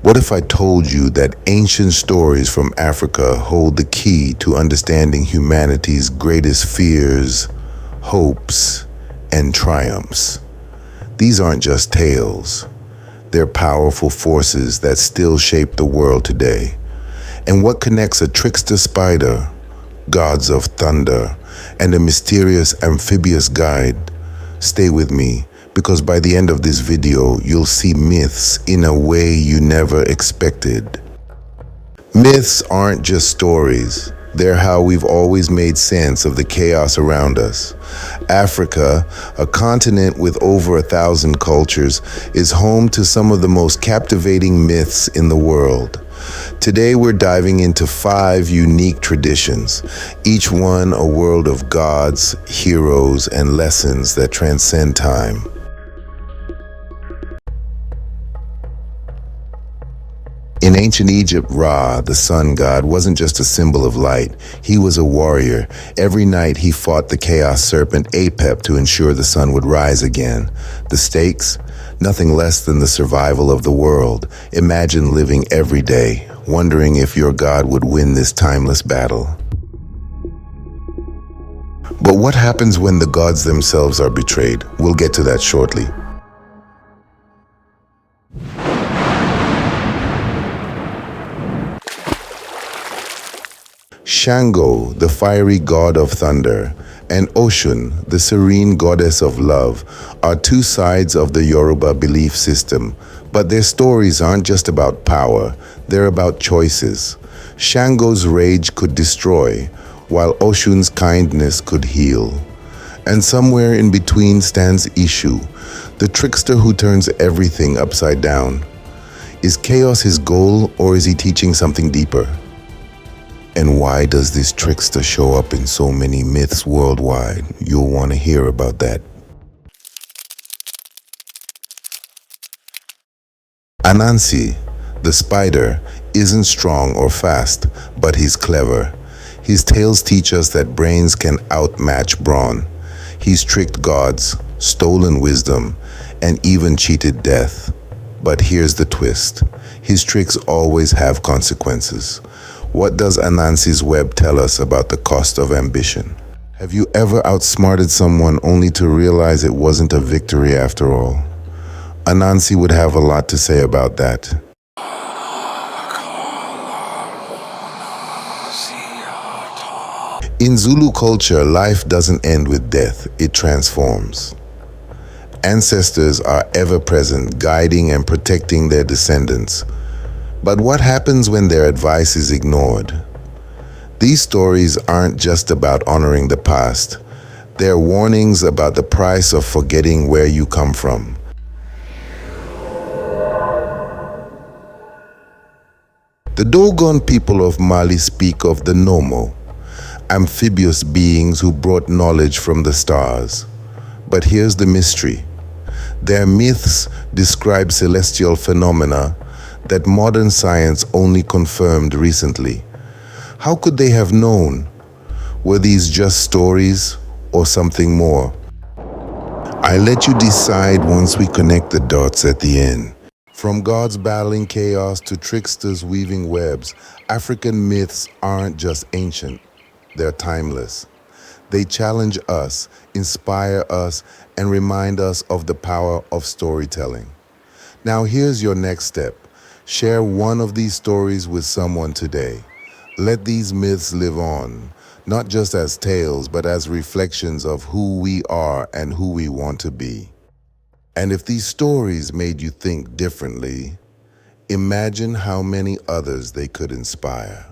What if I told you that ancient stories from Africa hold the key to understanding humanity's greatest fears, hopes, and triumphs? These aren't just tales. They're powerful forces that still shape the world today. And what connects a trickster spider, gods of thunder, and a mysterious amphibious guide? Stay with me, because by the end of this video, you'll see myths in a way you never expected. Myths aren't just stories. They're how we've always made sense of the chaos around us. Africa, a continent with over 1,000 cultures, is home to some of the most captivating myths in the world. Today we're diving into 5 unique traditions, each one a world of gods, heroes, and lessons that transcend time. In ancient Egypt, Ra, the sun god, wasn't just a symbol of light. He was a warrior. Every night he fought the chaos serpent Apep to ensure the sun would rise again. The stakes? Nothing less than the survival of the world. Imagine living every day, wondering if your god would win this timeless battle. But what happens when the gods themselves are betrayed? We'll get to that shortly. Shango, the fiery god of thunder, and Oshun, the serene goddess of love, are 2 sides of the Yoruba belief system. But their stories aren't just about power, they're about choices. Shango's rage could destroy, while Oshun's kindness could heal. And somewhere in between stands Ishu, the trickster who turns everything upside down. Is chaos his goal, or is he teaching something deeper? And why does this trickster show up in so many myths worldwide? You'll want to hear about that. Anansi, the spider, isn't strong or fast, but he's clever. His tales teach us that brains can outmatch brawn. He's tricked gods, stolen wisdom, and even cheated death. But here's the twist. His tricks always have consequences. What does Anansi's web tell us about the cost of ambition? Have you ever outsmarted someone only to realize it wasn't a victory after all? Anansi would have a lot to say about that. In Zulu culture, life doesn't end with death, it transforms. Ancestors are ever present, guiding and protecting their descendants. But what happens when their advice is ignored? These stories aren't just about honoring the past. They're warnings about the price of forgetting where you come from. The Dogon people of Mali speak of the Nomo, amphibious beings who brought knowledge from the stars. But here's the mystery. Their myths describe celestial phenomena that modern science only confirmed recently. How could they have known? Were these just stories or something more? I let you decide once we connect the dots at the end. From gods battling chaos to tricksters weaving webs, African myths aren't just ancient, they're timeless. They challenge us, inspire us, and remind us of the power of storytelling. Now here's your next step. Share one of these stories with someone today. Let these myths live on, not just as tales, but as reflections of who we are and who we want to be. And if these stories made you think differently, imagine how many others they could inspire.